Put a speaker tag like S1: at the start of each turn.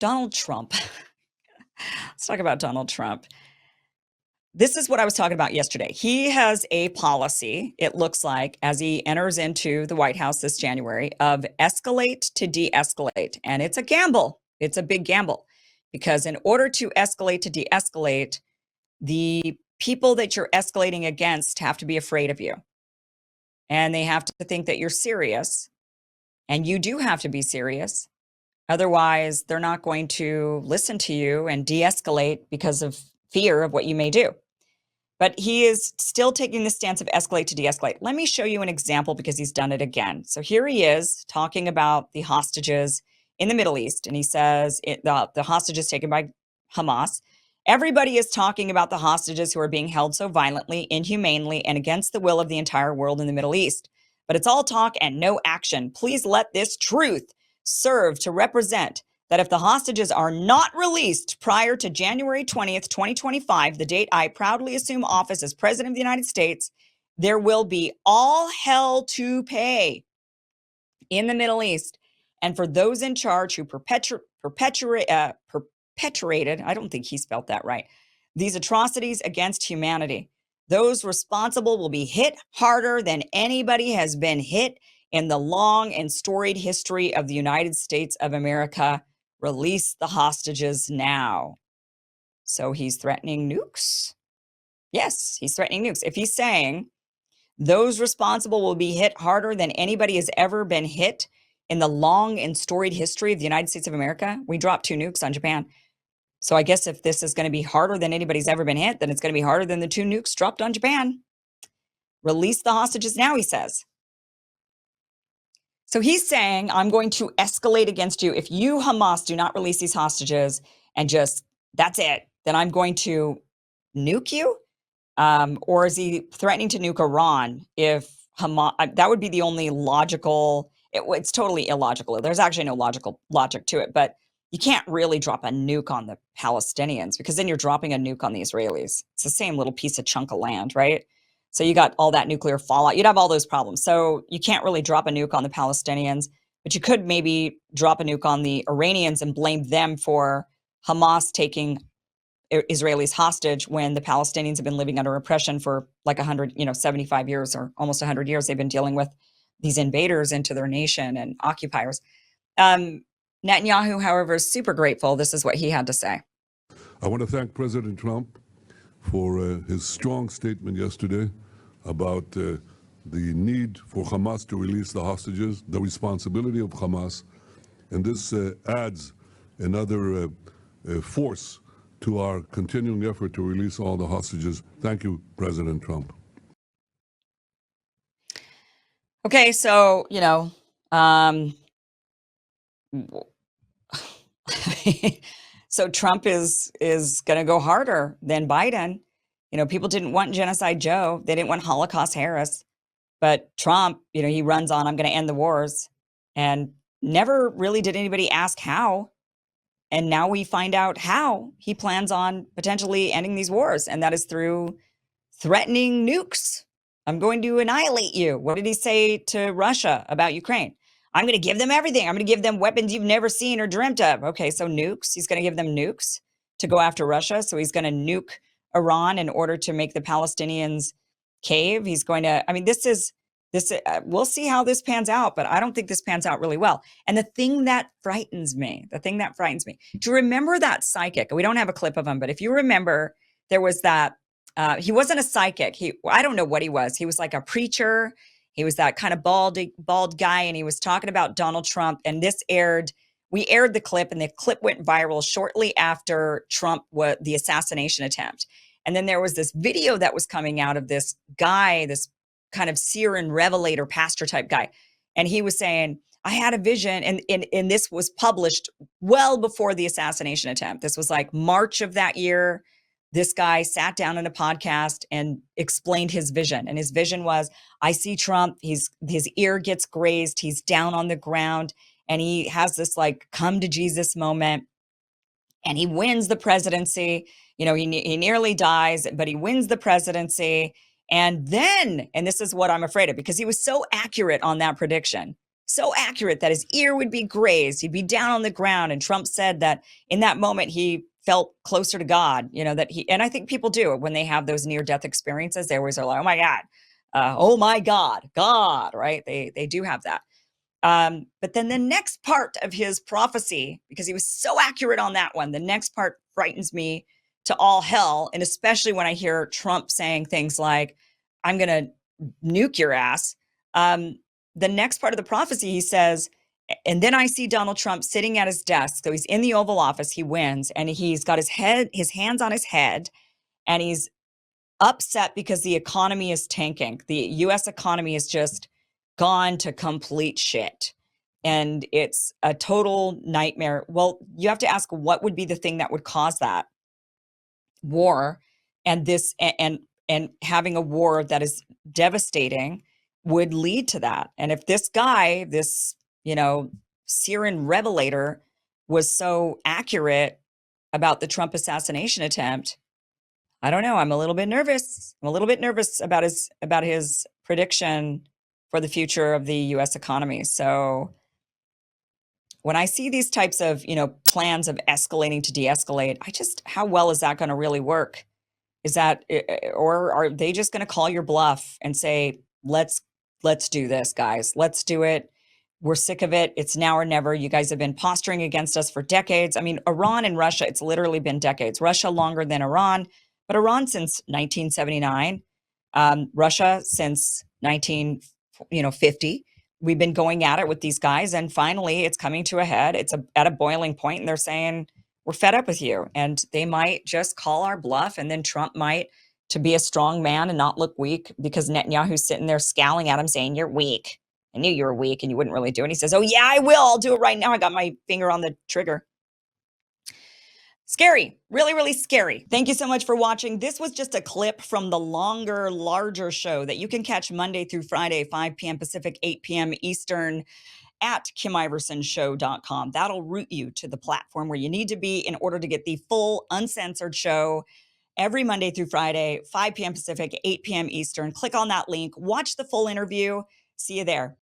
S1: Donald Trump. Let's talk about Donald Trump. This is what I was talking about yesterday. He has a policy, it looks like, as he enters into the White House this January, of escalate to de-escalate. And it's a gamble. It's a big gamble. Because in order to escalate to de-escalate, the people that you're escalating against have to be afraid of you. And they have to think that you're serious. And you do have to be serious. Otherwise, they're not going to listen to you and de-escalate because of fear of what you may do. But he is still taking the stance of escalate to de-escalate. Let me show you an example because he's done it again. So here he is talking about the hostages in the Middle East. And he says the hostages taken by Hamas. Everybody is talking about the hostages who are being held so violently, inhumanely, and against the will of the entire world in the Middle East. But it's all talk and no action. Please let this truth serve to represent that if the hostages are not released prior to January 20th, 2025, the date I proudly assume office as President of the United States, there will be all hell to pay in the Middle East. And for those in charge who perpetuated, I don't think he spelled that right, these atrocities against humanity, those responsible will be hit harder than anybody has been hit in the long and storied history of the United States of America. Release the hostages now. So he's threatening nukes? Yes, he's threatening nukes. If he's saying those responsible will be hit harder than anybody has ever been hit in the long and storied history of the United States of America, we dropped 2 nukes on Japan. So I guess if this is going to be harder than anybody's ever been hit, then it's going to be harder than the 2 nukes dropped on Japan. Release the hostages now, he says. So he's saying, I'm going to escalate against you. If you, Hamas, do not release these hostages and just, that's it, then I'm going to nuke you? Or is he threatening to nuke Iran if Hamas, that would be the only logical, it's totally illogical. There's actually no logic to it, but you can't really drop a nuke on the Palestinians because then you're dropping a nuke on the Israelis. It's the same little piece of chunk of land, right? So you got all that nuclear fallout. You'd have all those problems. So you can't really drop a nuke on the Palestinians, but you could maybe drop a nuke on the Iranians and blame them for Hamas taking Israelis hostage when the Palestinians have been living under oppression for like 75 years or almost 100 years. They've been dealing with these invaders into their nation and occupiers. Netanyahu, however, is super grateful. This is what he had to say.
S2: I want to thank President Trump for his strong statement yesterday about the need for Hamas to release the hostages, the responsibility of Hamas. And this adds another force to our continuing effort to release all the hostages. Thank you, President Trump.
S1: Okay, so, so Trump is going to go harder than Biden. People didn't want Genocide Joe. They didn't want Holocaust Harris. But Trump, he runs on, I'm going to end the wars. And never really did anybody ask how. And now we find out how he plans on potentially ending these wars. And that is through threatening nukes. I'm going to annihilate you. What did he say to Russia about Ukraine? I'm going to give them everything. I'm going to give them weapons you've never seen or dreamt of. Okay, so nukes. He's going to give them nukes to go after Russia. So he's going to nuke Iran in order to make the Palestinians cave. He's going to, we'll see how this pans out, but I don't think this pans out really well. And the thing that frightens me, do you remember that psychic? We don't have a clip of him, but if you remember, there was that, he wasn't a psychic. I don't know what he was. He was like a preacher. He was that kind of bald guy, and he was talking about Donald Trump. And we aired the clip, and the clip went viral shortly after the assassination attempt. And then there was this video that was coming out of this guy, this kind of seer and revelator pastor type guy. And he was saying, I had a vision. And this was published well before the assassination attempt. This was like March of that year. This guy sat down in a podcast and explained his vision. And his vision was, I see Trump, his ear gets grazed, he's down on the ground, and he has this like come to Jesus moment, and he wins the presidency. He nearly dies, but he wins the presidency. And then, and this is what I'm afraid of, because he was so accurate on that prediction. so accurate that his ear would be grazed. He'd be down on the ground. And Trump said that in that moment, he felt closer to God, and I think people do when they have those near-death experiences. They always are like, oh my God, God, right? They do have that. But then the next part of his prophecy, because he was so accurate on that one, the next part frightens me to all hell. And especially when I hear Trump saying things like, I'm going to nuke your ass. The next part of the prophecy, he says, and then I see Donald Trump sitting at his desk. So he's in the Oval Office, he wins, and he's got his hands on his head, and he's upset because the economy is tanking. The US economy is just gone to complete shit. And it's a total nightmare. Well, you have to ask, what would be the thing that would cause that? War. And this and having a war that is devastating would lead to that. And if this guy, this, Syrian revelator, was so accurate about the Trump assassination attempt, I don't know. I'm a little bit nervous. I'm a little bit nervous about his prediction for the future of the US economy. So when I see these types of, plans of escalating to de-escalate, how well is that going to really work? Is that, or are they just going to call your bluff and say, let's do this, guys. Let's do it. We're sick of it. It's now or never. You guys have been posturing against us for decades. I mean, Iran and Russia, it's literally been decades. Russia longer than Iran, but Iran since 1979, Russia since 1950. We've been going at it with these guys, and finally it's coming to a head. It's at a boiling point, and they're saying, we're fed up with you. And they might just call our bluff, and then Trump might, to be a strong man and not look weak, because Netanyahu's sitting there scowling at him saying, you're weak. I knew you were weak and you wouldn't really do it. And he says, oh yeah, I will. I'll do it right now. I got my finger on the trigger. Scary, really, really scary. Thank you so much for watching. This was just a clip from the longer, larger show that you can catch Monday through Friday, 5 p.m. Pacific, 8 p.m. Eastern, at KimIversonShow.com. That'll route you to the platform where you need to be in order to get the full uncensored show every Monday through Friday, 5 p.m. Pacific, 8 p.m. Eastern. Click on that link, watch the full interview. See you there.